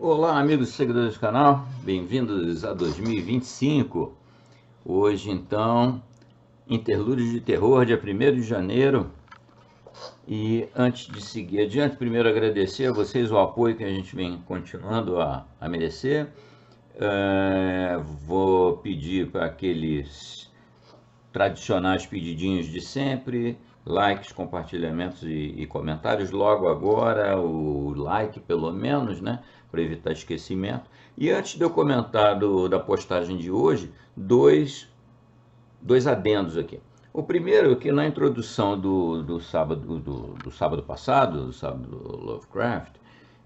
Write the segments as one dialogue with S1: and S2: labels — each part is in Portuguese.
S1: Olá, amigos e seguidores do canal, bem-vindos a 2025. Hoje, então, Interlúdio de Terror, dia 1º de janeiro. E antes de seguir adiante, primeiro agradecer a vocês o apoio que a gente vem continuando a merecer. Vou pedir para aqueles tradicionais pedidinhos de sempre, likes, compartilhamentos e comentários. Logo agora, o like pelo menos, né? Para evitar esquecimento. E antes de eu comentar da postagem de hoje, dois adendos aqui. O primeiro é que na introdução do sábado passado, do sábado do Lovecraft,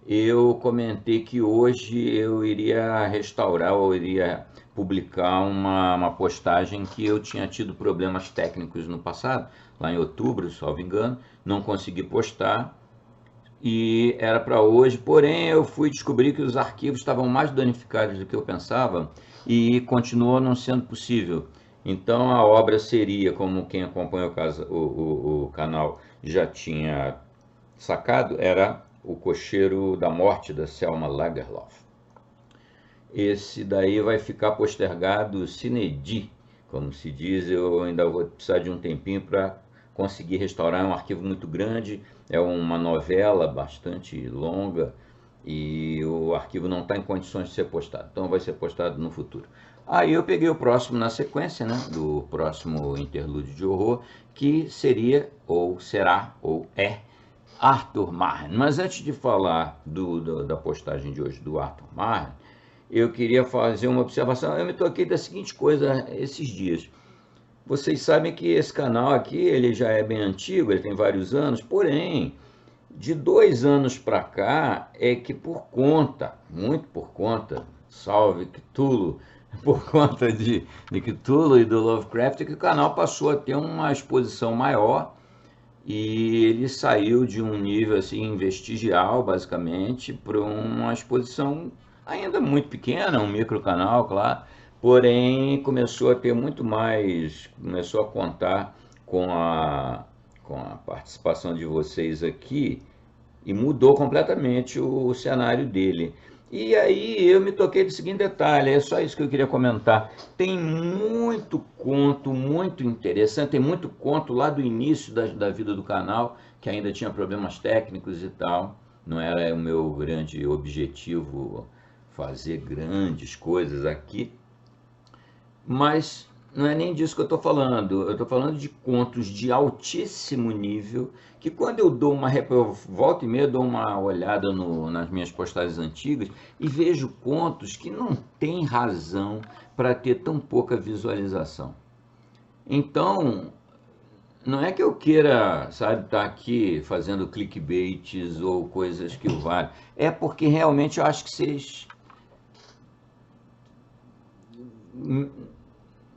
S1: eu comentei que hoje eu iria restaurar ou iria publicar uma postagem que eu tinha tido problemas técnicos no passado, lá em outubro, salvo engano, não consegui postar e era para hoje, porém eu fui descobrir que os arquivos estavam mais danificados do que eu pensava e continuou não sendo possível. Então a obra seria, como quem acompanha o canal já tinha sacado, era O Cocheiro da Morte, da Selma Lagerlöf. Esse daí vai ficar postergado sine die, como se diz. Eu ainda vou precisar de um tempinho para conseguir restaurar. É um arquivo muito grande, é uma novela bastante longa e o arquivo não está em condições de ser postado, então vai ser postado no futuro. Aí eu peguei o próximo na sequência, né, do próximo interlúdio de horror, que seria, ou será, ou é Arthur Marren. Mas antes de falar da postagem de hoje do Arthur Marren, eu queria fazer uma observação. Eu me toquei da seguinte coisa esses dias. Vocês sabem que esse canal aqui ele já é bem antigo, ele tem vários anos, porém, de 2 anos para cá é que por conta, muito por conta, salve Cthulhu, por conta de Cthulhu e do Lovecraft, é que o canal passou a ter uma exposição maior e ele saiu de um nível assim vestigial, basicamente, para uma exposição ainda muito pequena, um microcanal, claro, porém começou a ter muito mais, começou a contar com a participação de vocês aqui e mudou completamente o cenário dele. E aí eu me toquei do seguinte detalhe, é só isso que eu queria comentar. Tem muito conto, muito interessante, tem muito conto lá do início da vida do canal, que ainda tinha problemas técnicos e tal. Não era o meu grande objetivo fazer grandes coisas aqui, mas não é nem disso que eu estou falando. Eu estou falando de contos de altíssimo nível que quando eu volto e meia dou uma olhada nas minhas postagens antigas e vejo contos que não têm razão para ter tão pouca visualização. Então, não é que eu queira, sabe, estar aqui fazendo clickbaits ou coisas que o valem. É porque realmente eu acho que vocês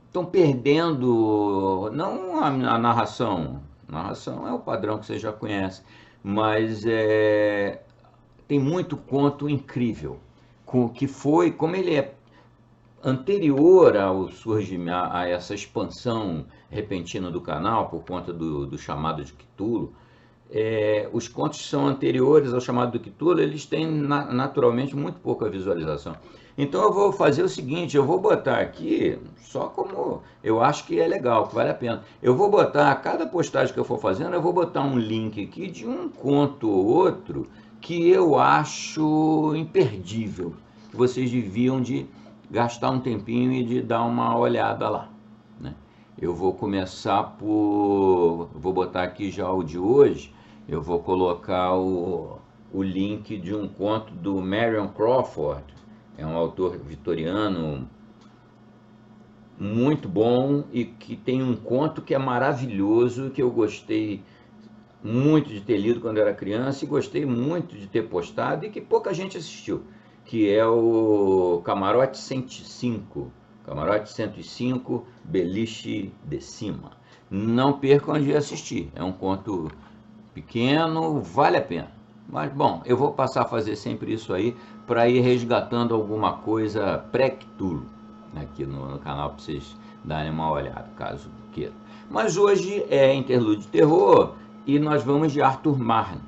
S1: estão perdendo, não a narração, narração é o padrão que você já conhece, mas tem muito conto incrível, que foi, como ele é anterior ao surgimento, a essa expansão repentina do canal, por conta do chamado de Cthulhu, os contos são anteriores ao chamado do Cthulhu, eles têm naturalmente muito pouca visualização. Então eu vou fazer o seguinte, eu vou botar aqui, só como eu acho que é legal, que vale a pena. Eu vou botar, a cada postagem que eu for fazendo, eu vou botar um link aqui de um conto ou outro que eu acho imperdível, que vocês deviam de gastar um tempinho e de dar uma olhada lá, né? Eu vou começar vou botar aqui já o de hoje, eu vou colocar o link de um conto do Marion Crawford, é um autor vitoriano muito bom e que tem um conto que é maravilhoso, que eu gostei muito de ter lido quando era criança e gostei muito de ter postado e que pouca gente assistiu, que é o Camarote 105, Camarote 105, Beliche de Cima. Não percam de assistir, é um conto pequeno, vale a pena. Mas, bom, eu vou passar a fazer sempre isso aí para ir resgatando alguma coisa pré-Cthulhu aqui no canal para vocês darem uma olhada, caso queiram. Mas hoje é Interlúdio de Terror e nós vamos de Arthur Marren.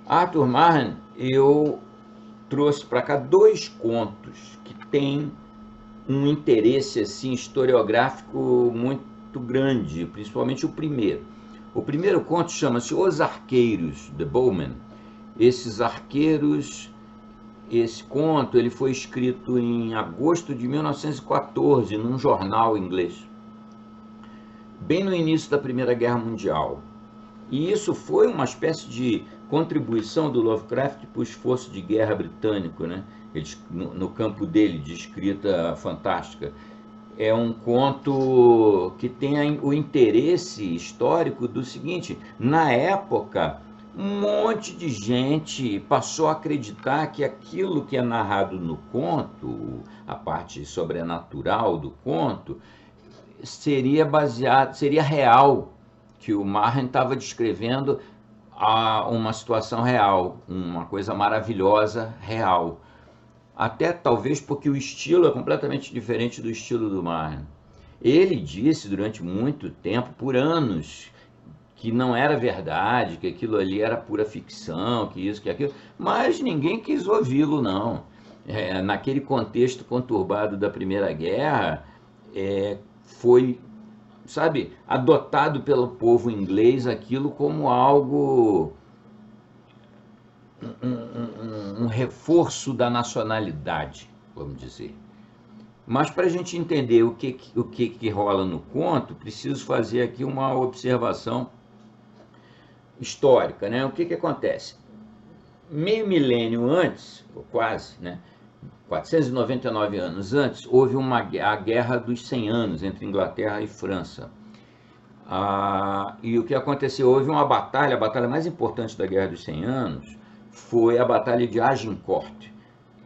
S1: Arthur Marren, eu trouxe para cá dois contos que têm um interesse assim historiográfico muito grande, principalmente o primeiro. O primeiro conto chama-se Os Arqueiros, The Bowmen. Esses arqueiros, esse conto ele foi escrito em agosto de 1914 num jornal inglês, bem no início da Primeira Guerra Mundial. E isso foi uma espécie de contribuição do Lovecraft para o esforço de guerra britânico, né? No campo dele de escrita fantástica. É um conto que tem o interesse histórico do seguinte: na época, um monte de gente passou a acreditar que aquilo que é narrado no conto, a parte sobrenatural do conto, seria baseado, seria real, que o Marren estava descrevendo uma situação real, uma coisa maravilhosa real. Até talvez porque o estilo é completamente diferente do estilo do Marren. Ele disse durante muito tempo, por anos, que não era verdade, que aquilo ali era pura ficção, que isso, que aquilo, mas ninguém quis ouvi-lo, não. Naquele contexto conturbado da Primeira Guerra, foi, sabe, adotado pelo povo inglês aquilo como algo, um reforço da nacionalidade, vamos dizer. Mas para a gente entender o que rola no conto, preciso fazer aqui uma observação histórica, né? O que acontece? Meio milênio antes, ou quase, né? 499 anos antes, houve a Guerra dos 100 Anos entre Inglaterra e França. E o que aconteceu? Houve uma batalha, a batalha mais importante da Guerra dos 100 Anos foi a Batalha de Agincourt,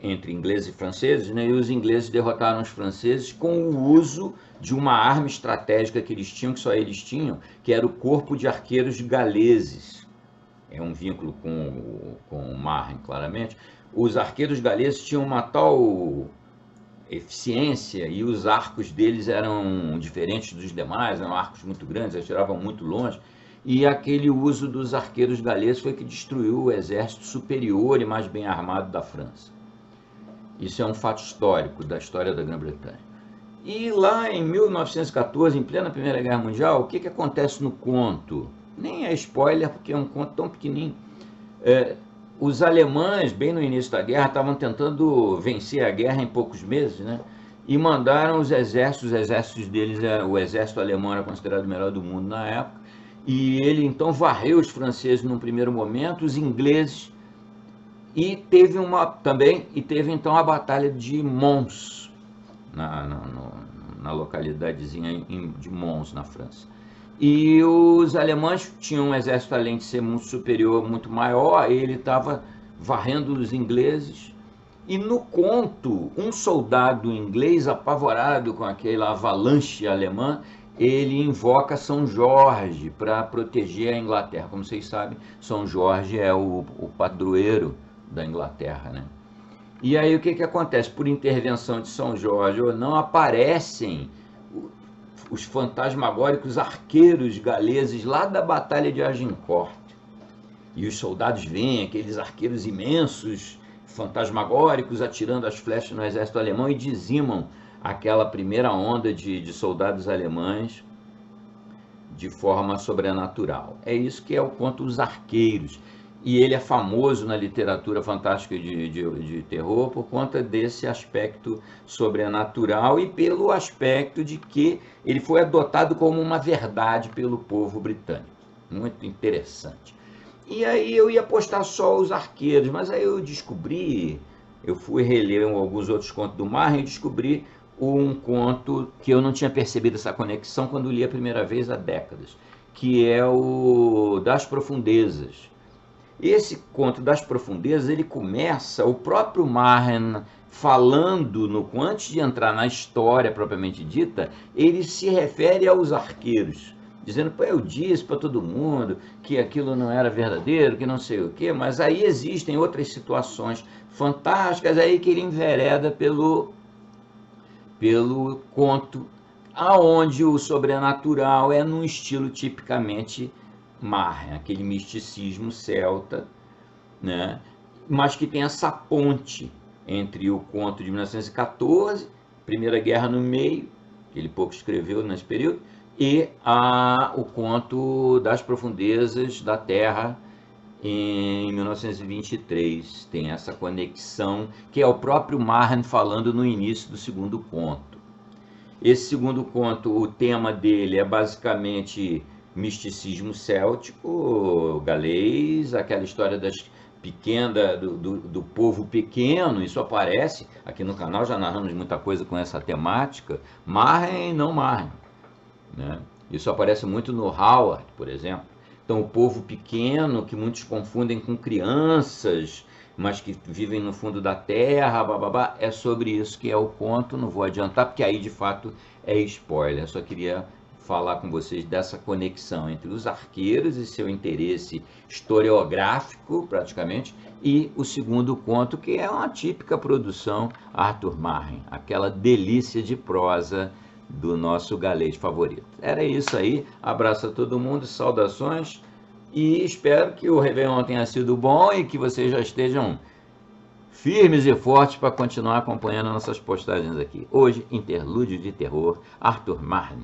S1: entre ingleses e franceses, né? E os ingleses derrotaram os franceses com o uso de uma arma estratégica que eles tinham, que só eles tinham, que era o corpo de arqueiros galeses. É um vínculo com o Marren, claramente. Os arqueiros galeses tinham uma tal eficiência e os arcos deles eram diferentes dos demais, eram arcos muito grandes, atiravam muito longe, e aquele uso dos arqueiros galeses foi que destruiu o exército superior e mais bem armado da França. Isso é um fato histórico da história da Grã-Bretanha. E lá em 1914, em plena Primeira Guerra Mundial, o que acontece no conto? Nem é spoiler, porque é um conto tão pequenininho. Os alemães, bem no início da guerra, estavam tentando vencer a guerra em poucos meses, né? E mandaram os exércitos deles, o exército alemão era considerado o melhor do mundo na época, e ele então varreu os franceses num primeiro momento, os ingleses, e teve então a Batalha de Mons, na localidadezinha de Mons, na França. E os alemães tinham um exército, além de ser muito superior, muito maior, ele estava varrendo os ingleses. E no conto, um soldado inglês, apavorado com aquela avalanche alemã, ele invoca São Jorge para proteger a Inglaterra. Como vocês sabem, São Jorge é o padroeiro da Inglaterra, né? E aí o que acontece? Por intervenção de São Jorge ou não, aparecem os fantasmagóricos arqueiros galeses lá da Batalha de Agincourt. E os soldados veem aqueles arqueiros imensos, fantasmagóricos, atirando as flechas no exército alemão e dizimam aquela primeira onda de soldados alemães de forma sobrenatural. É isso que é o conto Os Arqueiros. E ele é famoso na literatura fantástica de terror por conta desse aspecto sobrenatural e pelo aspecto de que ele foi adotado como uma verdade pelo povo britânico. Muito interessante. E aí eu ia postar só Os Arqueiros, mas aí eu fui reler alguns outros contos do Marren e descobri um conto que eu não tinha percebido essa conexão quando li a primeira vez há décadas, que é o Das Profundezas. Esse conto das profundezas, ele começa, o próprio Marren falando, antes de entrar na história propriamente dita, ele se refere aos arqueiros, dizendo, pô, eu disse para todo mundo que aquilo não era verdadeiro, que não sei o quê, mas aí existem outras situações fantásticas aí que ele envereda pelo conto, aonde o sobrenatural é num estilo tipicamente Marren, aquele misticismo celta, né? mas que tem essa ponte entre o conto de 1914, Primeira Guerra no meio, que ele pouco escreveu nesse período, e o conto das profundezas da Terra em 1923. Tem essa conexão, que é o próprio Marren falando no início do segundo conto. Esse segundo conto, o tema dele é basicamente misticismo céltico, galês, aquela história do povo pequeno. Isso aparece aqui no canal, já narramos muita coisa com essa temática, Marren e não Marren, né? Isso aparece muito no Howard, por exemplo. Então, o povo pequeno, que muitos confundem com crianças, mas que vivem no fundo da terra, bababá, é sobre isso que é o conto. Não vou adiantar, porque aí de fato é spoiler. Eu só queria falar com vocês dessa conexão entre os arqueiros e seu interesse historiográfico, praticamente, e o segundo conto, que é uma típica produção Arthur Marren, aquela delícia de prosa do nosso galês favorito. Era isso aí, abraço a todo mundo, saudações, e espero que o Réveillon tenha sido bom e que vocês já estejam firmes e fortes para continuar acompanhando nossas postagens aqui. Hoje, Interlúdio de Terror, Arthur Marren,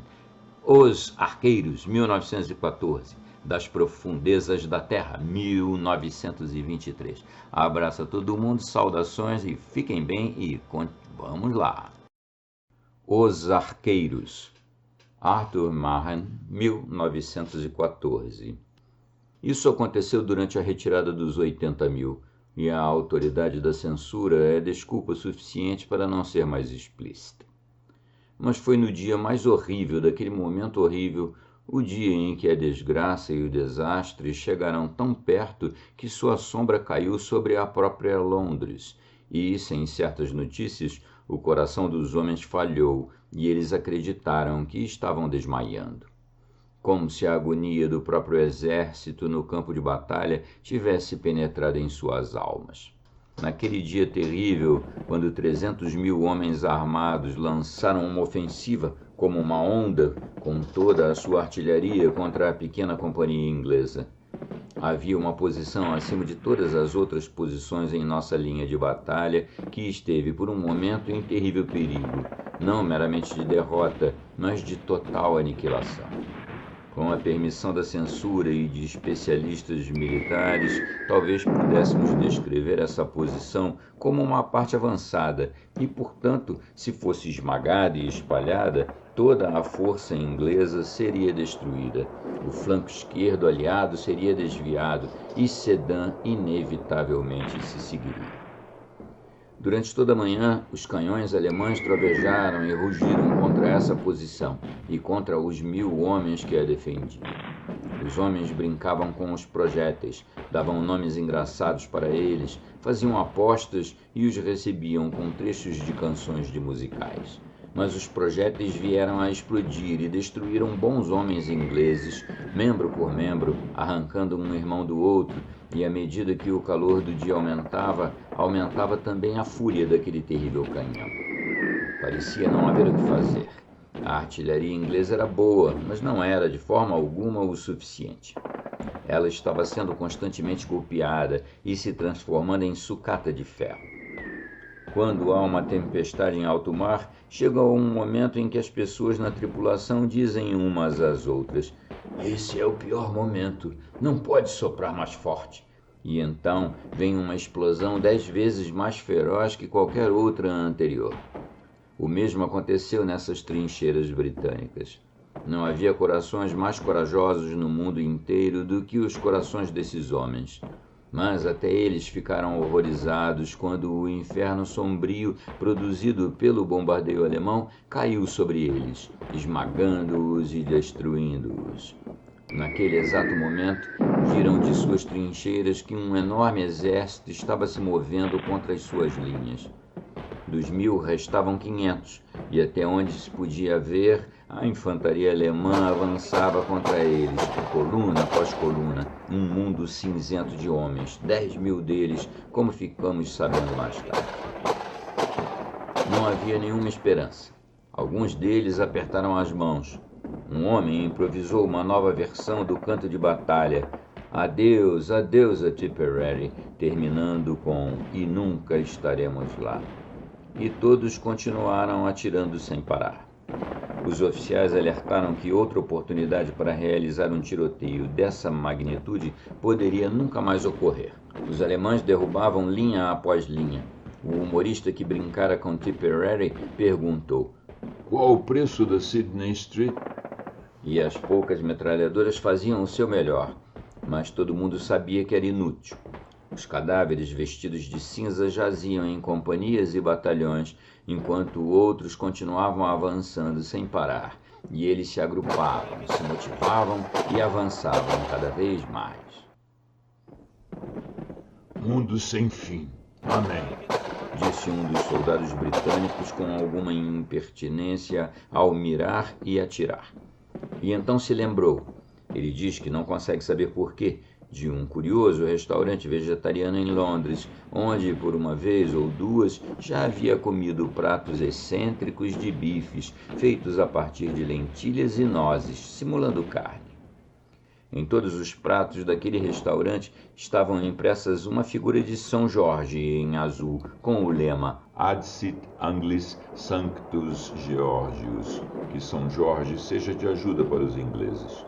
S1: Os Arqueiros, 1914, Das Profundezas da Terra, 1923. Abraço a todo mundo, saudações e fiquem bem e vamos lá. Os Arqueiros, Arthur Marren, 1914. Isso aconteceu durante a retirada dos 80.000, e a autoridade da censura é desculpa suficiente para não ser mais explícita. Mas foi no dia mais horrível daquele momento horrível, o dia em que a desgraça e o desastre chegaram tão perto que sua sombra caiu sobre a própria Londres, e, sem certas notícias, o coração dos homens falhou e eles acreditaram que estavam desmaiando. Como se a agonia do próprio exército no campo de batalha tivesse penetrado em suas almas. Naquele dia terrível, quando 300.000 homens armados lançaram uma ofensiva como uma onda com toda a sua artilharia contra a pequena companhia inglesa, havia uma posição acima de todas as outras posições em nossa linha de batalha que esteve por um momento em terrível perigo, não meramente de derrota, mas de total aniquilação. Com a permissão da censura e de especialistas militares, talvez pudéssemos descrever essa posição como uma parte avançada e, portanto, se fosse esmagada e espalhada, toda a força inglesa seria destruída. O flanco esquerdo aliado seria desviado e Sedan inevitavelmente se seguiria. Durante toda a manhã, os canhões alemães trovejaram e rugiram contra essa posição e contra os 1.000 homens que a defendiam. Os homens brincavam com os projéteis, davam nomes engraçados para eles, faziam apostas e os recebiam com trechos de canções de musicais. Mas os projéteis vieram a explodir e destruíram bons homens ingleses, membro por membro, arrancando um irmão do outro, e à medida que o calor do dia aumentava também a fúria daquele terrível canhão. Parecia não haver o que fazer. A artilharia inglesa era boa, mas não era de forma alguma o suficiente. Ela estava sendo constantemente golpeada e se transformando em sucata de ferro. Quando há uma tempestade em alto mar, chega um momento em que as pessoas na tripulação dizem umas às outras: "Esse é o pior momento, não pode soprar mais forte." E então vem uma explosão 10 vezes mais feroz que qualquer outra anterior. O mesmo aconteceu nessas trincheiras britânicas. Não havia corações mais corajosos no mundo inteiro do que os corações desses homens. Mas até eles ficaram horrorizados quando o inferno sombrio produzido pelo bombardeio alemão caiu sobre eles, esmagando-os e destruindo-os. Naquele exato momento, viram de suas trincheiras que um enorme exército estava se movendo contra as suas linhas. Dos 1.000 restavam 500, e até onde se podia ver, a infantaria alemã avançava contra eles, coluna após coluna, um mundo cinzento de homens, 10.000 deles, como ficamos sabendo mais tarde. Não havia nenhuma esperança. Alguns deles apertaram as mãos. Um homem improvisou uma nova versão do canto de batalha, Adeus, adeus a Tipperary, terminando com e nunca estaremos lá. E todos continuaram atirando sem parar. Os oficiais alertaram que outra oportunidade para realizar um tiroteio dessa magnitude poderia nunca mais ocorrer. Os alemães derrubavam linha após linha. O humorista que brincara com Tipperary perguntou:
S2: "Qual o preço da Sydney Street?"
S1: E as poucas metralhadoras faziam o seu melhor, mas todo mundo sabia que era inútil. Os cadáveres vestidos de cinza jaziam em companhias e batalhões, enquanto outros continuavam avançando sem parar, e eles se agrupavam, se motivavam e avançavam cada vez mais.
S2: "Mundo sem fim. Amém",
S1: disse um dos soldados britânicos com alguma impertinência ao mirar e atirar. E então se lembrou, ele diz que não consegue saber porquê, de um curioso restaurante vegetariano em Londres, onde por uma vez ou duas já havia comido pratos excêntricos de bifes feitos a partir de lentilhas e nozes, simulando carne. Em todos os pratos daquele restaurante estavam impressas uma figura de São Jorge em azul, com o lema
S2: "Ad sit Anglis Sanctus Georgius", que São Jorge seja de ajuda para os ingleses.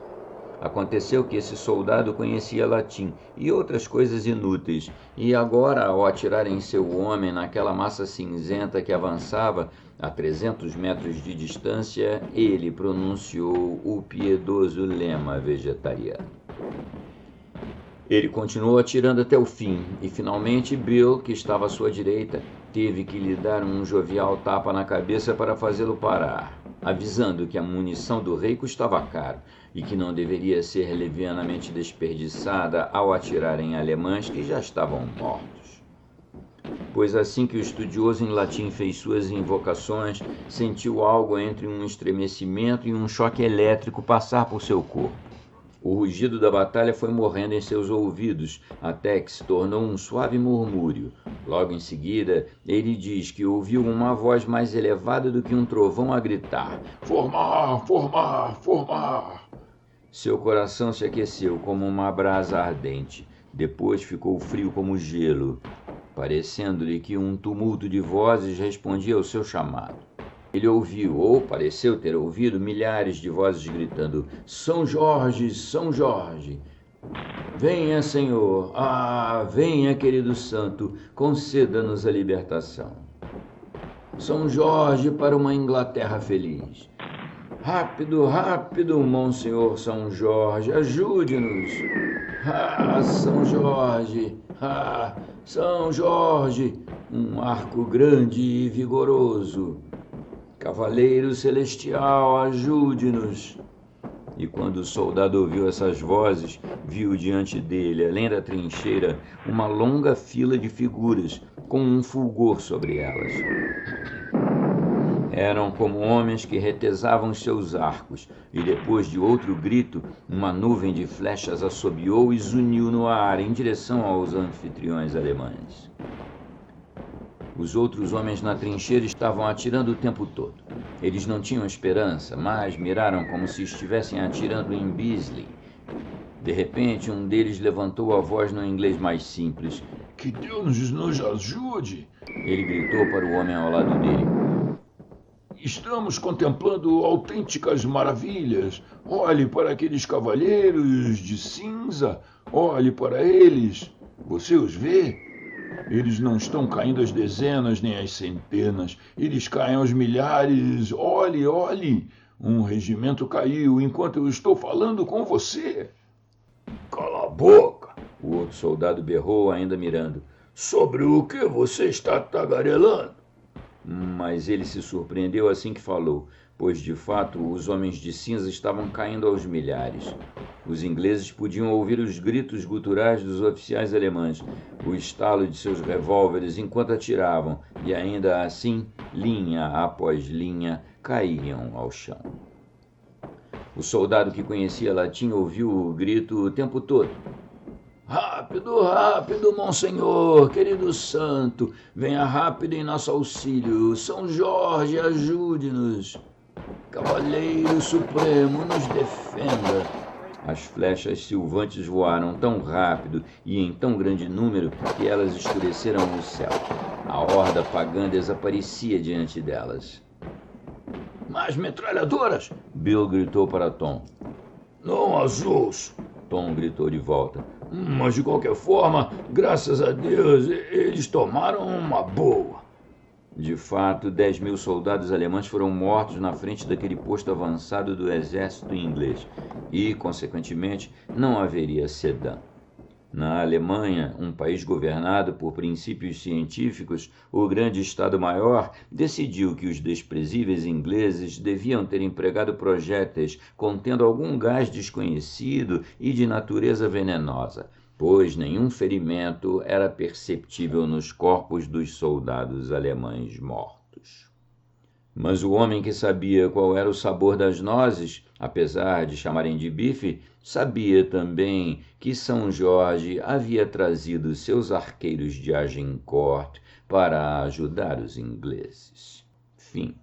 S1: Aconteceu que esse soldado conhecia latim e outras coisas inúteis, e agora, ao atirar em seu homem naquela massa cinzenta que avançava a 300 metros de distância, ele pronunciou o piedoso lema vegetariano. Ele continuou atirando até o fim, e finalmente Bill, que estava à sua direita, teve que lhe dar um jovial tapa na cabeça para fazê-lo parar, avisando que a munição do rei custava caro e que não deveria ser levianamente desperdiçada ao atirar em alemães que já estavam mortos. Pois assim que o estudioso em latim fez suas invocações, sentiu algo entre um estremecimento e um choque elétrico passar por seu corpo. O rugido da batalha foi morrendo em seus ouvidos, até que se tornou um suave murmúrio. Logo em seguida, ele diz que ouviu uma voz mais elevada do que um trovão a gritar:
S2: "Formar, formar, formar!"
S1: Seu coração se aqueceu como uma brasa ardente. Depois ficou frio como gelo, parecendo-lhe que um tumulto de vozes respondia ao seu chamado. Ele ouviu, ou pareceu ter ouvido, milhares de vozes gritando: "São Jorge, São Jorge! Venha, Senhor! Ah, venha, querido santo, conceda-nos a libertação! São Jorge para uma Inglaterra feliz! Rápido, rápido, Monsenhor São Jorge, ajude-nos! Ah, São Jorge! Ah, São Jorge! Um arco grande e vigoroso! Cavaleiro Celestial, ajude-nos!" E quando o soldado ouviu essas vozes, viu diante dele, além da trincheira, uma longa fila de figuras, com um fulgor sobre elas. Eram como homens que retesavam seus arcos, e depois de outro grito, uma nuvem de flechas assobiou e zuniu no ar em direção aos anfitriões alemães. Os outros homens na trincheira estavam atirando o tempo todo. Eles não tinham esperança, mas miraram como se estivessem atirando em Bisley. De repente, um deles levantou a voz no inglês mais simples.
S2: "Que Deus nos ajude!"
S1: Ele gritou para o homem ao lado dele.
S2: "Estamos contemplando autênticas maravilhas. Olhe para aqueles cavalheiros de cinza. Olhe para eles. Você os vê? Eles não estão caindo às dezenas nem às centenas. Eles caem aos milhares. Olhe, olhe. Um regimento caiu enquanto eu estou falando com você."
S1: "Cala a boca!" o outro soldado berrou, ainda mirando.
S2: "Sobre o que você está tagarelando?"
S1: Mas ele se surpreendeu assim que falou, pois de fato os homens de cinza estavam caindo aos milhares. Os ingleses podiam ouvir os gritos guturais dos oficiais alemães, o estalo de seus revólveres enquanto atiravam, e ainda assim, linha após linha, caíam ao chão. O soldado que conhecia latim ouviu o grito o tempo todo. "Rápido, rápido, Monsenhor, querido santo, venha rápido em nosso auxílio. São Jorge, ajude-nos. Cavaleiro Supremo, nos defenda." As flechas silvantes voaram tão rápido e em tão grande número que elas escureceram o céu. A horda pagã desaparecia diante delas.
S2: Mais metralhadoras!
S1: Bill gritou para Tom.
S2: Não as ouço!
S1: Tom gritou de volta.
S2: Mas de qualquer forma, graças a Deus, eles tomaram uma boa.
S1: De fato, 10.000 soldados alemães foram mortos na frente daquele posto avançado do exército inglês e, consequentemente, não haveria Sedan. Na Alemanha, um país governado por princípios científicos, o grande Estado-Maior decidiu que os desprezíveis ingleses deviam ter empregado projéteis contendo algum gás desconhecido e de natureza venenosa, pois nenhum ferimento era perceptível nos corpos dos soldados alemães mortos. Mas o homem que sabia qual era o sabor das nozes, apesar de chamarem de bife, sabia também que São Jorge havia trazido seus arqueiros de Agincourt para ajudar os ingleses. Fim.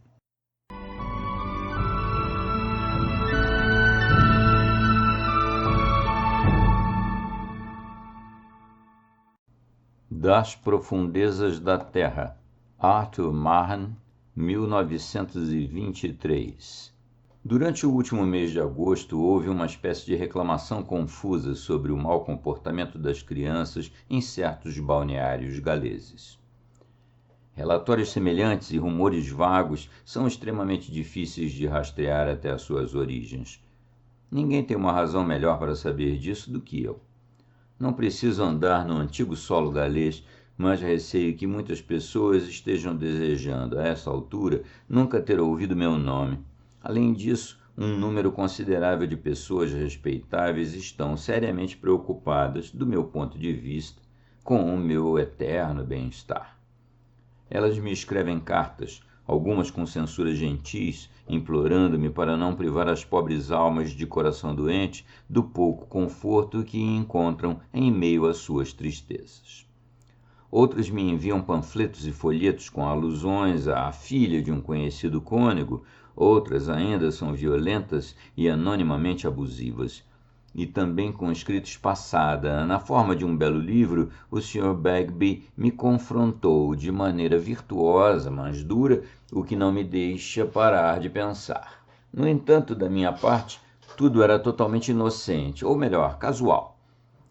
S1: Das Profundezas da Terra, Arthur Machen, 1923. Durante o último mês de agosto, houve uma espécie de reclamação confusa sobre o mau comportamento das crianças em certos balneários galeses. Relatórios semelhantes e rumores vagos são extremamente difíceis de rastrear até as suas origens. Ninguém tem uma razão melhor para saber disso do que eu. Não preciso andar no antigo solo galês, mas receio que muitas pessoas estejam desejando, a essa altura, nunca ter ouvido meu nome. Além disso, um número considerável de pessoas respeitáveis estão seriamente preocupadas, do meu ponto de vista, com o meu eterno bem-estar. Elas me escrevem cartas, algumas com censuras gentis, implorando-me para não privar as pobres almas de coração doente do pouco conforto que encontram em meio às suas tristezas. Outras me enviam panfletos e folhetos com alusões à filha de um conhecido cônego, outras ainda são violentas e anonimamente abusivas. E também com escritos passada, na forma de um belo livro, o Sr. Bagby me confrontou de maneira virtuosa, mas dura, o que não me deixa parar de pensar. No entanto, da minha parte, tudo era totalmente inocente, ou melhor, casual.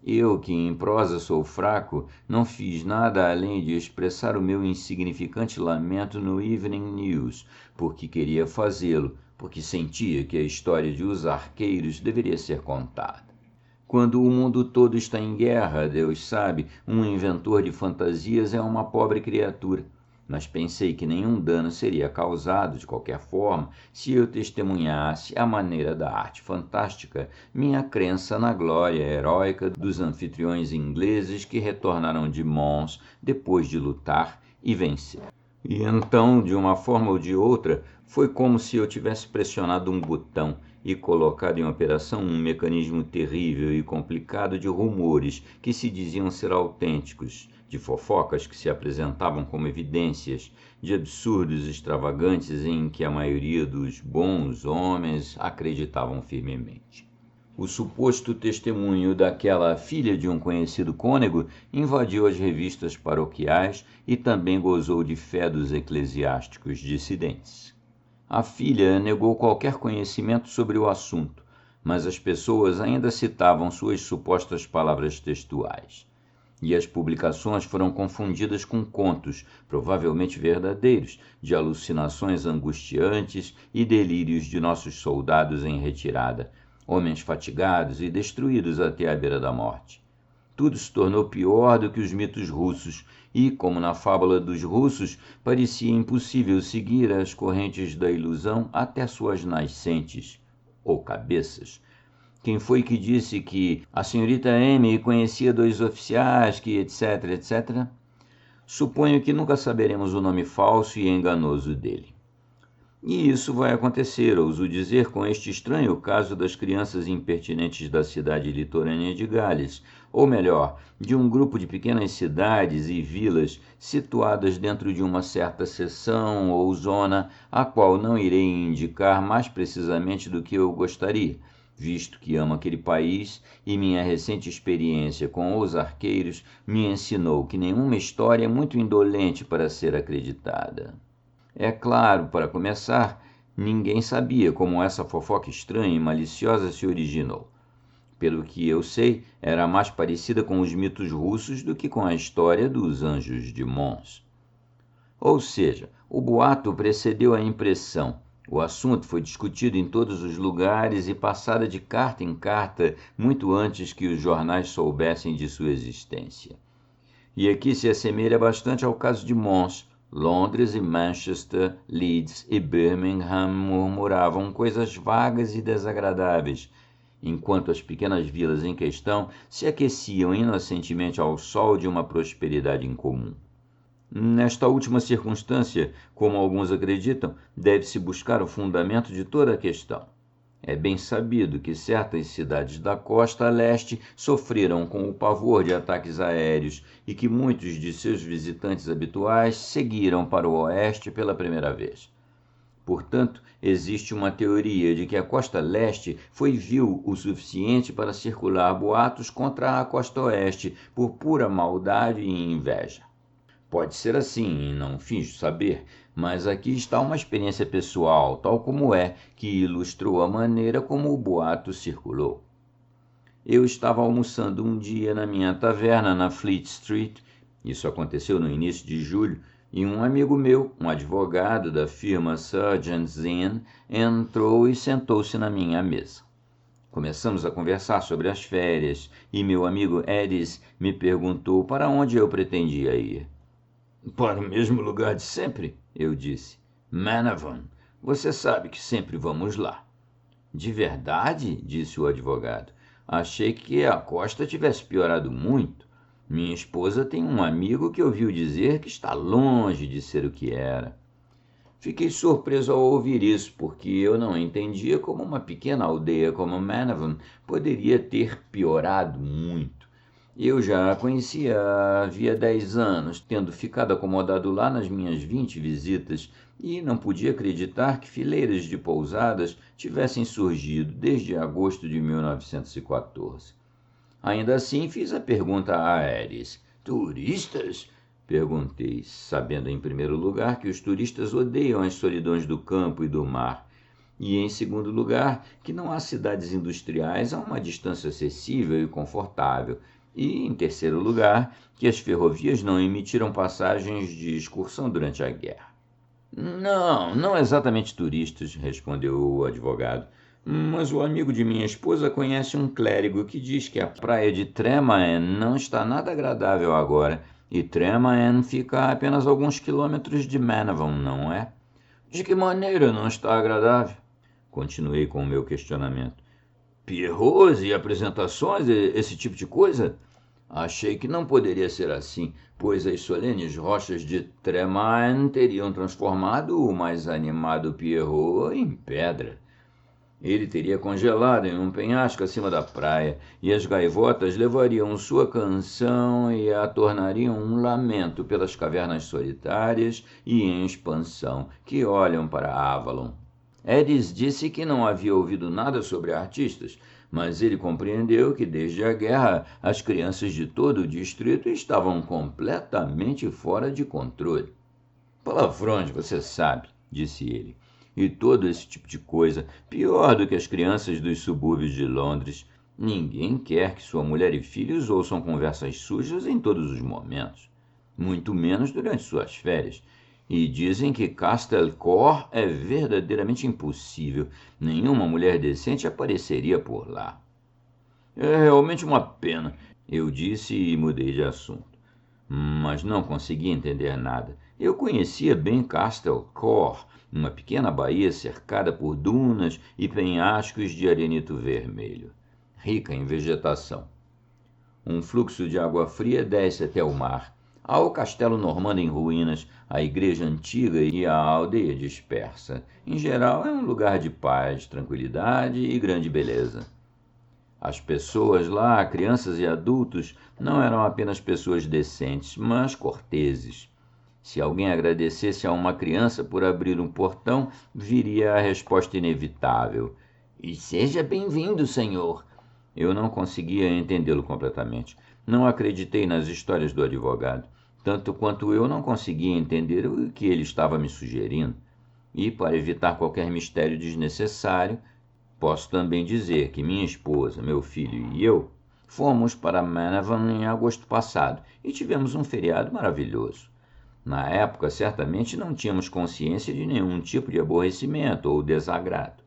S1: Eu, que em prosa sou fraco, não fiz nada além de expressar o meu insignificante lamento no Evening News, porque queria fazê-lo, porque sentia que a história de Os Arqueiros deveria ser contada. Quando o mundo todo está em guerra, Deus sabe, um inventor de fantasias é uma pobre criatura. Mas pensei que nenhum dano seria causado, de qualquer forma, se eu testemunhasse, à maneira da arte fantástica, minha crença na glória heróica dos anfitriões ingleses que retornaram de Mons depois de lutar e vencer. E então, de uma forma ou de outra, foi como se eu tivesse pressionado um botão e colocado em operação um mecanismo terrível e complicado de rumores que se diziam ser autênticos, de fofocas que se apresentavam como evidências, de absurdos extravagantes em que a maioria dos bons homens acreditavam firmemente. O suposto testemunho daquela filha de um conhecido cônego invadiu as revistas paroquiais e também gozou de fé dos eclesiásticos dissidentes. A filha negou qualquer conhecimento sobre o assunto, mas as pessoas ainda citavam suas supostas palavras textuais. E as publicações foram confundidas com contos, provavelmente verdadeiros, de alucinações angustiantes e delírios de nossos soldados em retirada, homens fatigados e destruídos até a beira da morte. Tudo se tornou pior do que os mitos russos, e, como na fábula dos russos, parecia impossível seguir as correntes da ilusão até suas nascentes, ou cabeças. Quem foi que disse que a senhorita M conhecia 2 oficiais que etc, etc? Suponho que nunca saberemos o nome falso e enganoso dele. E isso vai acontecer, ouso dizer, com este estranho caso das crianças impertinentes da cidade litorânea de Gales, ou melhor, de um grupo de pequenas cidades e vilas situadas dentro de uma certa seção ou zona, a qual não irei indicar mais precisamente do que eu gostaria, visto que amo aquele país e minha recente experiência com os arqueiros me ensinou que nenhuma história é muito indolente para ser acreditada. É claro, para começar, ninguém sabia como essa fofoca estranha e maliciosa se originou. Pelo que eu sei, era mais parecida com os mitos russos do que com a história dos anjos de Mons. Ou seja, o boato precedeu a impressão. O assunto foi discutido em todos os lugares e passado de carta em carta muito antes que os jornais soubessem de sua existência. E aqui se assemelha bastante ao caso de Mons. Londres e Manchester, Leeds e Birmingham murmuravam coisas vagas e desagradáveis, enquanto as pequenas vilas em questão se aqueciam inocentemente ao sol de uma prosperidade incomum. Nesta última circunstância, como alguns acreditam, deve-se buscar o fundamento de toda a questão. É bem sabido que certas cidades da costa leste sofreram com o pavor de ataques aéreos e que muitos de seus visitantes habituais seguiram para o oeste pela primeira vez. Portanto, existe uma teoria de que a costa leste foi vil o suficiente para circular boatos contra a costa oeste por pura maldade e inveja. Pode ser assim, não finjo saber, mas aqui está uma experiência pessoal, tal como é, que ilustrou a maneira como o boato circulou. Eu estava almoçando um dia na minha taverna na Fleet Street, isso aconteceu no início de julho, e um amigo meu, um advogado da firma Sargent Zinn, entrou e sentou-se na minha mesa. Começamos a conversar sobre as férias, e meu amigo Edis me perguntou para onde eu pretendia ir.
S2: Para o mesmo lugar de sempre,
S1: eu disse.
S2: Manavan.
S1: Você sabe que sempre vamos lá. De verdade? Disse o advogado. Achei que a costa tivesse piorado muito. Minha esposa tem um amigo que ouviu dizer que está longe de ser o que era. Fiquei surpreso ao ouvir isso, porque eu não entendia como uma pequena aldeia como Manavan poderia ter piorado muito. Eu já a conhecia havia 10 anos, tendo ficado acomodado lá nas minhas 20 visitas, e não podia acreditar que fileiras de pousadas tivessem surgido desde agosto de 1914. Ainda assim, fiz a pergunta a Ares.
S2: Turistas?
S1: Perguntei, sabendo em primeiro lugar que os turistas odeiam as solidões do campo e do mar, e em segundo lugar que não há cidades industriais a uma distância acessível e confortável, e, em terceiro lugar, que as ferrovias não emitiram passagens de excursão durante a guerra. Não exatamente turistas, respondeu o advogado, mas o amigo de minha esposa conhece um clérigo que diz que a praia de Tremaen não está nada agradável agora, e Tremaen fica a apenas alguns quilômetros de Manavan, não é?
S2: De que maneira não está agradável?
S1: Continuei com o meu questionamento.
S2: Pierrots e apresentações, esse tipo de coisa? Achei que não poderia ser assim, pois as solenes rochas de Tremaen teriam transformado o mais animado Pierrot em pedra. Ele teria congelado em um penhasco acima da praia, e as gaivotas levariam sua canção e a tornariam um lamento pelas cavernas solitárias e em expansão que olham para Avalon. Edis disse que não havia ouvido nada sobre artistas, mas ele compreendeu que desde a guerra as crianças de todo o distrito estavam completamente fora de controle. Palavrões, você sabe, disse ele, e todo esse tipo de coisa, pior do que as crianças dos subúrbios de Londres. Ninguém quer que sua mulher e filhos ouçam conversas sujas em todos os momentos, muito menos durante suas férias. E dizem que Castle Cor é verdadeiramente impossível. Nenhuma mulher decente apareceria por lá. É realmente uma pena,
S1: eu disse e mudei de assunto. Mas não consegui entender nada. Eu conhecia bem Castle Cor, uma pequena baía cercada por dunas e penhascos de arenito vermelho, rica em vegetação. Um fluxo de água fria desce até o mar. Há o castelo normando em ruínas, a igreja antiga e a aldeia dispersa. Em geral, é um lugar de paz, tranquilidade e grande beleza. As pessoas lá, crianças e adultos, não eram apenas pessoas decentes, mas corteses. Se alguém agradecesse a uma criança por abrir um portão, viria a resposta inevitável: E seja bem-vindo, senhor. Eu não conseguia entendê-lo completamente. Não acreditei nas histórias do advogado, tanto quanto eu não conseguia entender o que ele estava me sugerindo. E, para evitar qualquer mistério desnecessário, posso também dizer que minha esposa, meu filho e eu fomos para Manavan em agosto passado e tivemos um feriado maravilhoso. Na época, certamente não tínhamos consciência de nenhum tipo de aborrecimento ou desagrado.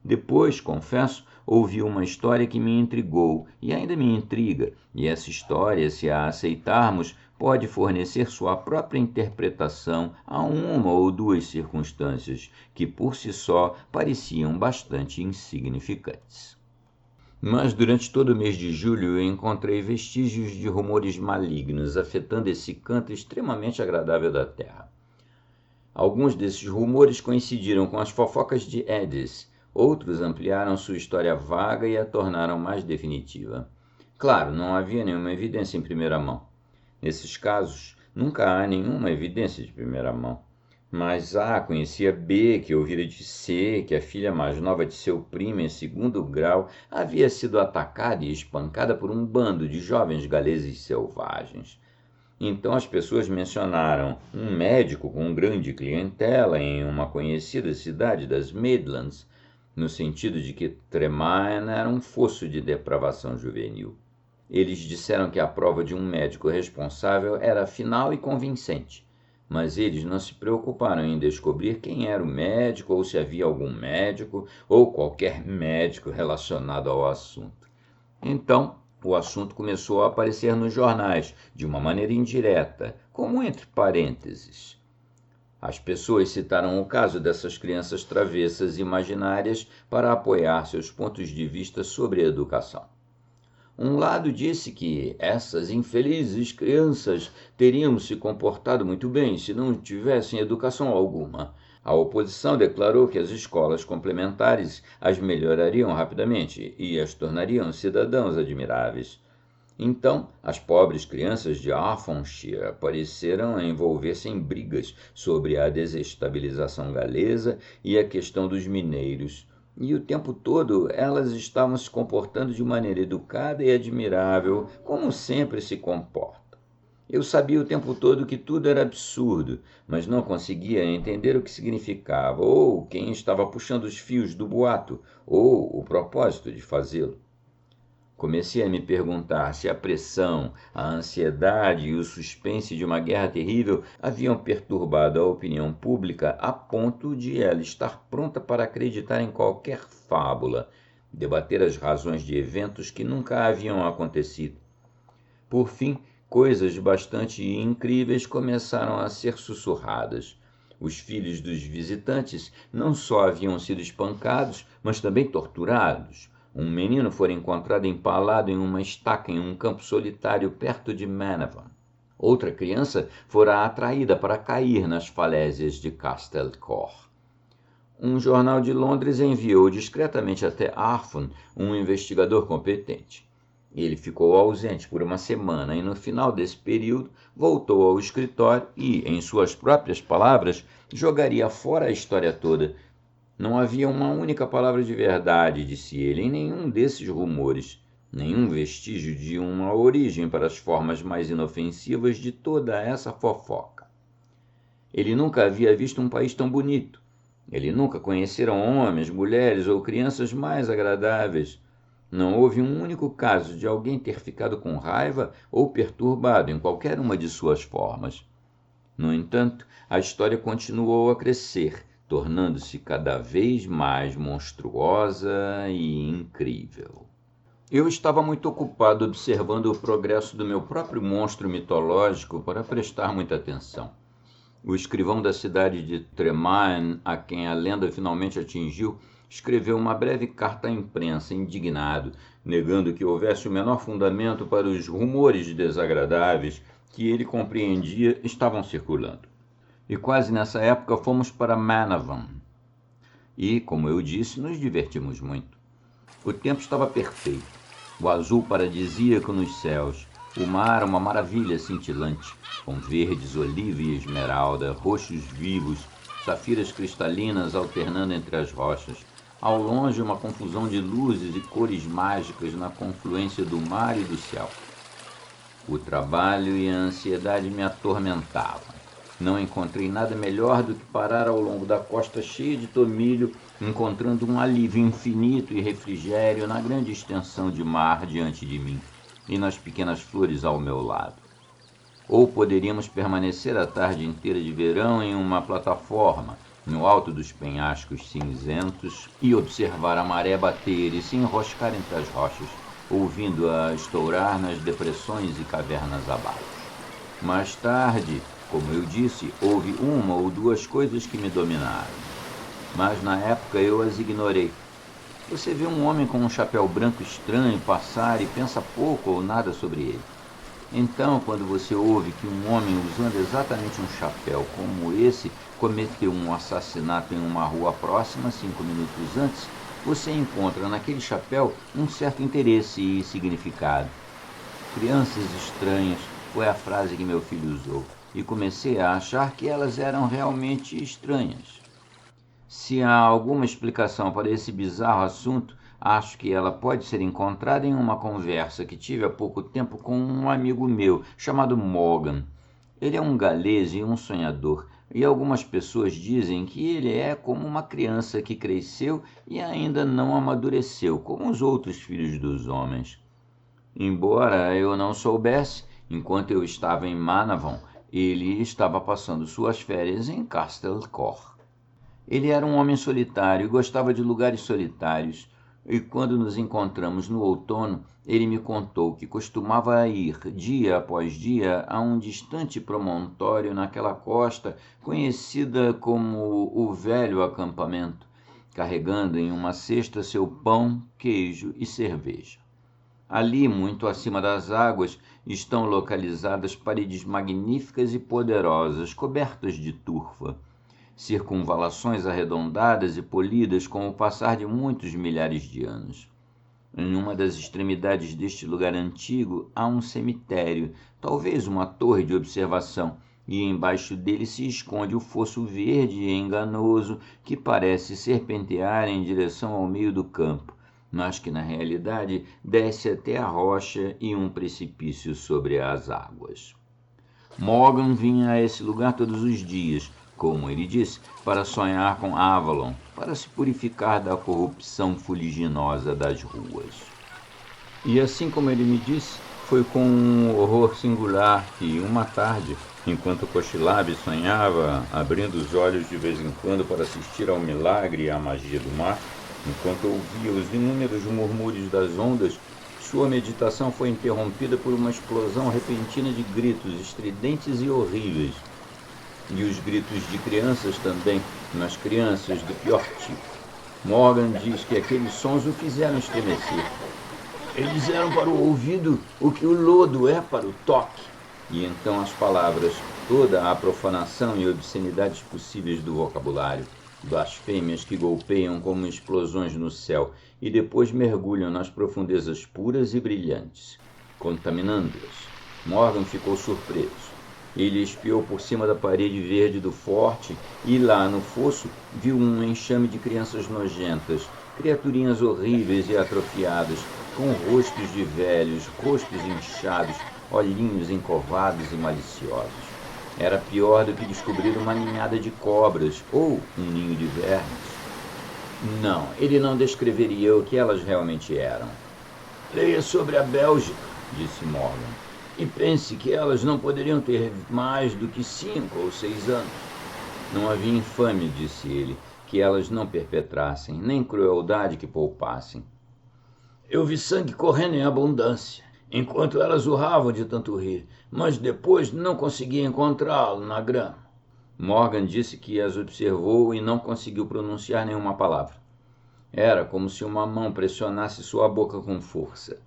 S1: Depois, confesso, ouvi uma história que me intrigou e ainda me intriga, e essa história, se a aceitarmos, pode fornecer sua própria interpretação a uma ou duas circunstâncias que, por si só, pareciam bastante insignificantes. Mas durante todo o mês de julho eu encontrei vestígios de rumores malignos afetando esse canto extremamente agradável da terra. Alguns desses rumores coincidiram com as fofocas de Edis, outros ampliaram sua história vaga e a tornaram mais definitiva. Claro, não havia nenhuma evidência em primeira mão. Nesses casos, nunca há nenhuma evidência de primeira mão. Mas A conhecia B, que ouvira de C, que a filha mais nova de seu primo em segundo grau havia sido atacada e espancada por um bando de jovens galeses selvagens. Então as pessoas mencionaram um médico com grande clientela em uma conhecida cidade das Midlands, no sentido de que Tremaine era um fosso de depravação juvenil. Eles disseram que a prova de um médico responsável era final e convincente, mas eles não se preocuparam em descobrir quem era o médico ou se havia algum médico ou qualquer médico relacionado ao assunto. Então, o assunto começou a aparecer nos jornais, de uma maneira indireta, como entre parênteses. As pessoas citaram o caso dessas crianças travessas imaginárias para apoiar seus pontos de vista sobre a educação. Um lado disse que essas infelizes crianças teriam se comportado muito bem se não tivessem educação alguma. A oposição declarou que as escolas complementares as melhorariam rapidamente e as tornariam cidadãos admiráveis. Então, as pobres crianças de Arfonshire pareceram envolver-se em brigas sobre a desestabilização galesa e a questão dos mineiros. E o tempo todo elas estavam se comportando de maneira educada e admirável, como sempre se comportam. Eu sabia o tempo todo que tudo era absurdo, mas não conseguia entender o que significava, ou quem estava puxando os fios do boato, ou o propósito de fazê-lo. Comecei a me perguntar se a pressão, a ansiedade e o suspense de uma guerra terrível haviam perturbado a opinião pública a ponto de ela estar pronta para acreditar em qualquer fábula, debater as razões de eventos que nunca haviam acontecido. Por fim, coisas bastante incríveis começaram a ser sussurradas. Os filhos dos visitantes não só haviam sido espancados, mas também torturados. Um menino fora encontrado empalado em uma estaca em um campo solitário perto de Manavan. Outra criança fora atraída para cair nas falésias de Castlecour. Um jornal de Londres enviou discretamente até Arfon um investigador competente. Ele ficou ausente por uma semana e, no final desse período, voltou ao escritório e, em suas próprias palavras, jogaria fora a história toda. Não havia uma única palavra de verdade, disse ele, em nenhum desses rumores, nenhum vestígio de uma origem para as formas mais inofensivas de toda essa fofoca. Ele nunca havia visto um país tão bonito. Ele nunca conhecera homens, mulheres ou crianças mais agradáveis. Não houve um único caso de alguém ter ficado com raiva ou perturbado em qualquer uma de suas formas. No entanto, a história continuou a crescer, tornando-se cada vez mais monstruosa e incrível. Eu estava muito ocupado observando o progresso do meu próprio monstro mitológico para prestar muita atenção. O escrivão da cidade de Tremaine, a quem a lenda finalmente atingiu, escreveu uma breve carta à imprensa, indignado, negando que houvesse o menor fundamento para os rumores desagradáveis que ele compreendia estavam circulando. E quase nessa época fomos para Manavan. E, como eu disse, nos divertimos muito. O tempo estava perfeito. O azul paradisíaco nos céus. O mar uma maravilha cintilante, com verdes, oliva e esmeralda, roxos vivos, safiras cristalinas alternando entre as rochas, Ao longe, uma confusão de luzes e cores mágicas na confluência do mar e do céu. O trabalho e a ansiedade me atormentavam. Não encontrei nada melhor do que parar ao longo da costa cheia de tomilho, encontrando um alívio infinito e refrigério na grande extensão de mar diante de mim e nas pequenas flores ao meu lado. Ou poderíamos permanecer a tarde inteira de verão em uma plataforma, no alto dos penhascos cinzentos, e observar a maré bater e se enroscar entre as rochas, ouvindo-a estourar nas depressões e cavernas abaixo. Mais tarde, como eu disse, houve uma ou duas coisas que me dominaram. Mas na época eu as ignorei. Você vê um homem com um chapéu branco estranho passar e pensa pouco ou nada sobre ele. Então, quando você ouve que um homem usando exatamente um chapéu como esse cometeu um assassinato em uma rua próxima 5 minutos antes, você encontra naquele chapéu um certo interesse e significado. Crianças estranhas foi a frase que meu filho usou, e comecei a achar que elas eram realmente estranhas. Se há alguma explicação para esse bizarro assunto, acho que ela pode ser encontrada em uma conversa que tive há pouco tempo com um amigo meu, chamado Morgan. Ele é um galês e um sonhador, e algumas pessoas dizem que ele é como uma criança que cresceu e ainda não amadureceu, como os outros filhos dos homens. Embora eu não soubesse, enquanto eu estava em Manavon, ele estava passando suas férias em Castle Cor. Ele era um homem solitário e gostava de lugares solitários, e quando nos encontramos no outono, ele me contou que costumava ir, dia após dia, a um distante promontório naquela costa conhecida como o Velho Acampamento, carregando em uma cesta seu pão, queijo e cerveja. Ali, muito acima das águas, estão localizadas paredes magníficas e poderosas, cobertas de turfa. Circunvalações arredondadas e polidas com o passar de muitos milhares de anos. Em uma das extremidades deste lugar antigo há um cemitério, talvez uma torre de observação, e embaixo dele se esconde o fosso verde e enganoso que parece serpentear em direção ao meio do campo, mas que na realidade desce até a rocha e um precipício sobre as águas. Morgan vinha a esse lugar todos os dias, como ele disse, para sonhar com Avalon, para se purificar da corrupção fuliginosa das ruas. E assim como ele me disse, foi com um horror singular que, uma tarde, enquanto cochilava e sonhava, abrindo os olhos de vez em quando para assistir ao milagre e à magia do mar, enquanto ouvia os inúmeros murmúrios das ondas, sua meditação foi interrompida por uma explosão repentina de gritos estridentes e horríveis. E os gritos de crianças também, mas crianças do pior tipo. Morgan diz que aqueles sons o fizeram estremecer. Eles eram para o ouvido o que o lodo é para o toque. E então as palavras, toda a profanação e obscenidades possíveis do vocabulário, blasfêmias que golpeiam como explosões no céu e depois mergulham nas profundezas puras e brilhantes, contaminando-as. Morgan ficou surpreso. Ele espiou por cima da parede verde do forte e lá no fosso viu um enxame de crianças nojentas, criaturinhas horríveis e atrofiadas, com rostos de velhos, rostos inchados, olhinhos encovados e maliciosos. Era pior do que descobrir uma ninhada de cobras ou um ninho de vermes. Não, ele não descreveria o que elas realmente eram. Leia sobre a Bélgica, disse Morgan, e pense que elas não poderiam ter mais do que 5 ou 6 anos. Não havia infâmia, disse ele, que elas não perpetrassem, nem crueldade que poupassem. Eu vi sangue correndo em abundância, enquanto elas urravam de tanto rir, mas depois não conseguia encontrá-lo na grama. Morgan disse que as observou e não conseguiu pronunciar nenhuma palavra. Era como se uma mão pressionasse sua boca com força.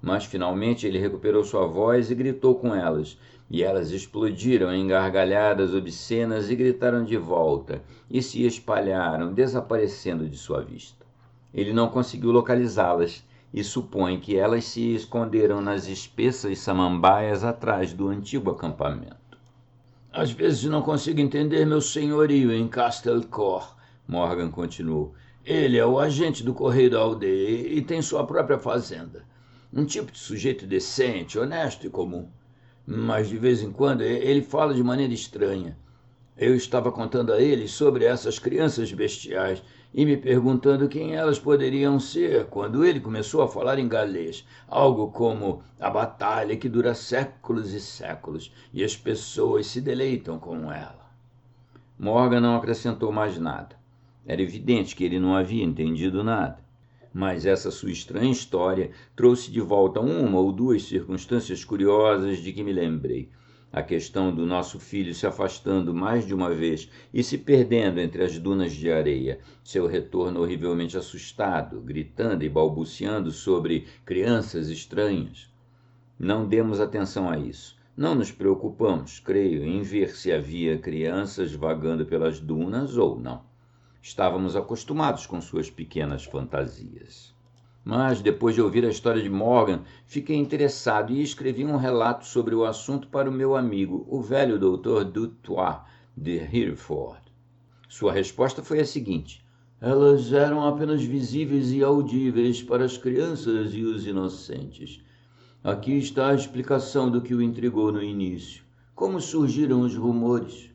S1: Mas finalmente ele recuperou sua voz e gritou com elas, e elas explodiram em gargalhadas obscenas e gritaram de volta, e se espalharam, desaparecendo de sua vista. Ele não conseguiu localizá-las, e supõe que elas se esconderam nas espessas samambaias atrás do antigo acampamento. Às vezes não consigo entender meu senhorio em Castle Cor, Morgan continuou. Ele é o agente do correio da aldeia e tem sua própria fazenda. Um tipo de sujeito decente, honesto e comum. Mas de vez em quando ele fala de maneira estranha. Eu estava contando a ele sobre essas crianças bestiais e me perguntando quem elas poderiam ser quando ele começou a falar em galês, algo como a batalha que dura séculos e séculos e as pessoas se deleitam com ela. Morgan não acrescentou mais nada. Era evidente que ele não havia entendido nada. Mas essa sua estranha história trouxe de volta uma ou duas circunstâncias curiosas de que me lembrei. A questão do nosso filho se afastando mais de uma vez e se perdendo entre as dunas de areia, seu retorno horrivelmente assustado, gritando e balbuciando sobre crianças estranhas. Não demos atenção a isso. Não nos preocupamos, creio, em ver se havia crianças vagando pelas dunas ou não. Estávamos acostumados com suas pequenas fantasias. Mas, depois de ouvir a história de Morgan, fiquei interessado e escrevi um relato sobre o assunto para o meu amigo, o velho Dr. Dutoit, de Hereford. Sua resposta foi a seguinte: elas eram apenas visíveis e audíveis para as crianças e os inocentes. Aqui está a explicação do que o intrigou no início. Como surgiram os rumores?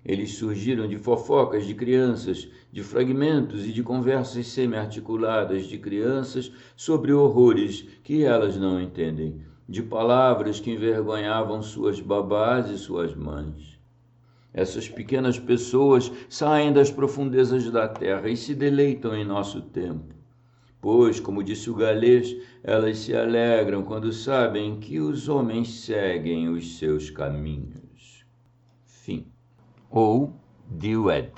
S1: Eles surgiram de fofocas de crianças, de fragmentos e de conversas semi-articuladas de crianças sobre horrores que elas não entendem, de palavras que envergonhavam suas babás e suas mães. Essas pequenas pessoas saem das profundezas da terra e se deleitam em nosso tempo. Pois, como disse o galês, elas se alegram quando sabem que os homens seguem os seus caminhos. Fim. Ou Duet.